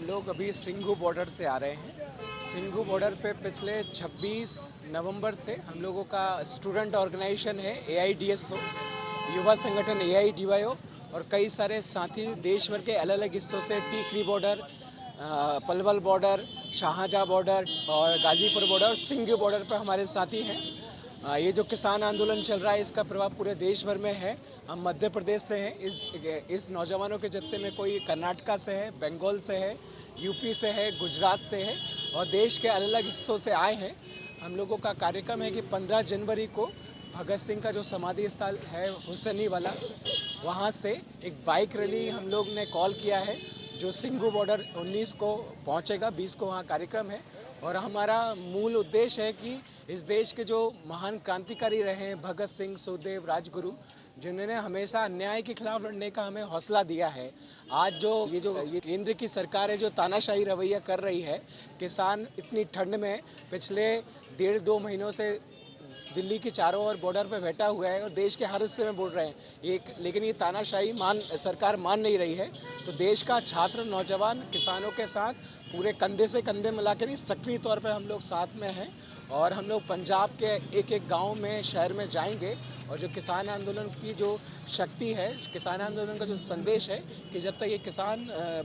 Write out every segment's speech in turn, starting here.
लोग अभी सिंघू बॉर्डर से आ रहे हैं। सिंघू बॉर्डर पे पिछले 26 नवंबर से हम लोगों का स्टूडेंट ऑर्गेनाइजेशन है AIDSO, युवा संगठन AIDYO, और कई सारे साथी देश भर के अलग अलग हिस्सों से Tikri border, Palwal border, Shahjahan border और गाजीपुर बॉर्डर और सिंघू बॉर्डर पर हमारे साथी हैं। ये जो किसान आंदोलन चल रहा है इसका प्रभाव पूरे देश भर में है। हम मध्य प्रदेश से हैं। इस नौजवानों के जत्थे में कोई कर्नाटका से है, बंगाल से है, यूपी से है, गुजरात से है और देश के अलग अलग हिस्सों से आए हैं। हम लोगों का कार्यक्रम है कि 15 जनवरी को भगत सिंह का जो समाधि स्थल है हुसैनी वाला, वहाँ से एक बाइक रैली हम लोग ने कॉल किया है जो सिंघू बॉर्डर 19 को पहुँचेगा, 20 को वहाँ कार्यक्रम है। और हमारा मूल उद्देश्य है कि इस देश के जो महान क्रांतिकारी रहे हैं भगत सिंह, सुखदेव, राजगुरु, जिन्होंने हमेशा अन्याय के खिलाफ लड़ने का हमें हौसला दिया है। आज ये केंद्र की सरकार है जो तानाशाही रवैया कर रही है, किसान इतनी ठंड में पिछले 1.5-2 महीनों से दिल्ली के चारों ओर बॉर्डर पे बैठा हुआ है और देश के हर हिस्से में बोल रहे हैं लेकिन ये तानाशाही सरकार मान नहीं रही है। तो देश का छात्र, नौजवान, किसानों के साथ पूरे कंधे से कंधे मिला कर सक्रिय तौर पे हम लोग साथ में हैं और हम लोग पंजाब के एक एक गांव में, शहर में जाएंगे और जो किसान आंदोलन की जो शक्ति है, किसान आंदोलन का जो संदेश है कि जब तक ये किसान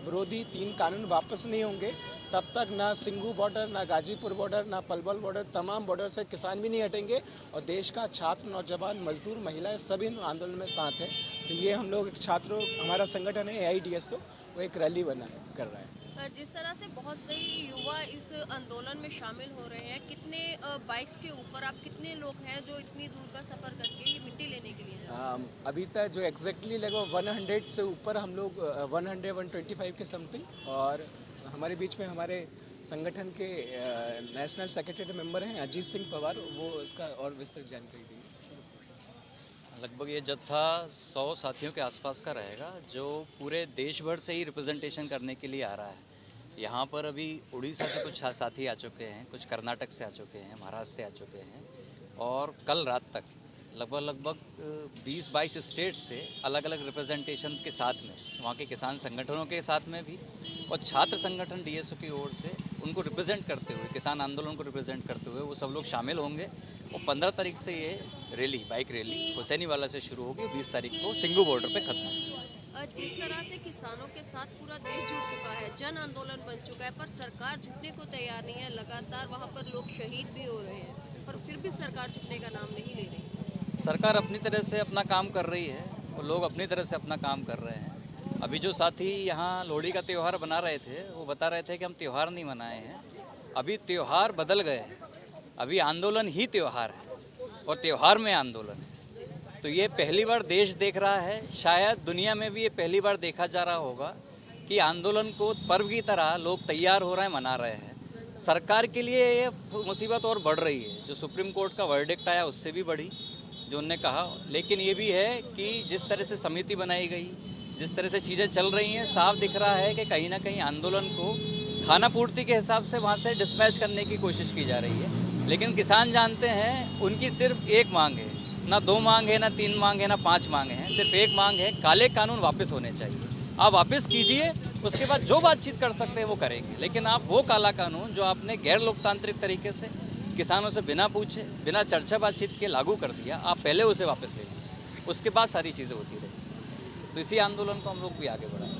विरोधी 3 कानून वापस नहीं होंगे तब तक ना सिंघू बॉर्डर, ना गाजीपुर बॉर्डर, ना पलवल बॉर्डर, तमाम बॉर्डर से किसान भी नहीं हटेंगे और देश का छात्र, नौजवान, मजदूर, महिलाएं सभी आंदोलन में साथ हैं। तो ये हम लोग छात्रों, हमारा संगठन है AIDSO, वो एक रैली कर रहा है। जिस तरह से बहुत से युवा इस आंदोलन में शामिल हो रहे हैं, कितने बाइक्स के ऊपर आप कितने लोग हैं जो इतनी दूर का सफ़र करके ये मिट्टी लेने के लिए जा रहे हैं? अभी तक जो एग्जैक्टली लगभग 100 से ऊपर हम लोग 125 के समथिंग, और हमारे बीच में हमारे संगठन के नेशनल सेक्रेटरी मेंबर हैं अजीत सिंह पवार, वो इसका और विस्तृत जानकारी देंगे। लगभग ये जत्था 100 साथियों के आसपास का रहेगा जो पूरे देश भर से ही रिप्रेजेंटेशन करने के लिए आ रहा है। यहाँ पर अभी उड़ीसा से कुछ साथी आ चुके हैं, कुछ कर्नाटक से आ चुके हैं, महाराष्ट्र से आ चुके हैं और कल रात तक लगभग 20-22 स्टेट से अलग अलग रिप्रेजेंटेशन के साथ में, वहाँ के किसान संगठनों के साथ में भी और छात्र संगठन DSO की ओर से उनको रिप्रेजेंट करते हुए, किसान आंदोलन को रिप्रेजेंट करते हुए वो सब लोग शामिल होंगे। और 15 तारीख से ये रैली, बाइक रैली हुसैनी वाला से शुरू होगी, 20 तारीख को सिंघू बॉर्डर पे खत्म होगी। जिस तरह से किसानों के साथ पूरा देश जुड़ चुका है, जन आंदोलन बन चुका है, पर सरकार झुकने को तैयार नहीं है। लगातार वहाँ पर लोग शहीद भी हो रहे हैं पर फिर भी सरकार झुकने का नाम नहीं ले रही। सरकार अपनी तरह से अपना काम कर रही है और लोग अपनी तरह से अपना काम कर रहे हैं। अभी जो साथी यहाँ लोहड़ी का त्यौहार बना रहे थे वो बता रहे थे कि हम त्यौहार नहीं मनाए हैं, अभी त्यौहार बदल गए हैं, अभी आंदोलन ही त्यौहार है और त्यौहार में आंदोलन है। तो ये पहली बार देश देख रहा है, शायद दुनिया में भी ये पहली बार देखा जा रहा होगा कि आंदोलन को पर्व की तरह लोग तैयार हो रहे हैं, मना रहे हैं। सरकार के लिए ये मुसीबत और बढ़ रही है, जो सुप्रीम कोर्ट का वर्डिक्ट आया उससे भी बढ़ी जो उन्होंने कहा। लेकिन ये भी है कि जिस तरह से समिति बनाई गई, जिस तरह से चीज़ें चल रही हैं, साफ दिख रहा है कि कहीं ना कहीं आंदोलन को खाना पूर्ति के हिसाब से वहाँ से डिस्पैच करने की कोशिश की जा रही है। लेकिन किसान जानते हैं उनकी सिर्फ एक मांग है, ना 2 मांग है, ना 3 मांग है, ना 5 मांग हैं, सिर्फ एक मांग है, काले कानून वापस होने चाहिए। आप वापस कीजिए, उसके बाद जो बातचीत कर सकते हैं वो करेंगे, लेकिन आप वो काला कानून जो आपने गैर लोकतांत्रिक तरीके से किसानों से बिना पूछे, बिना चर्चा बातचीत के लागू कर दिया, आप पहले उसे वापस ले लीजिए, उसके बाद सारी चीज़ें होती रहेंगी। तो इसी आंदोलन को हम लोग भी आगे बढ़ाएं।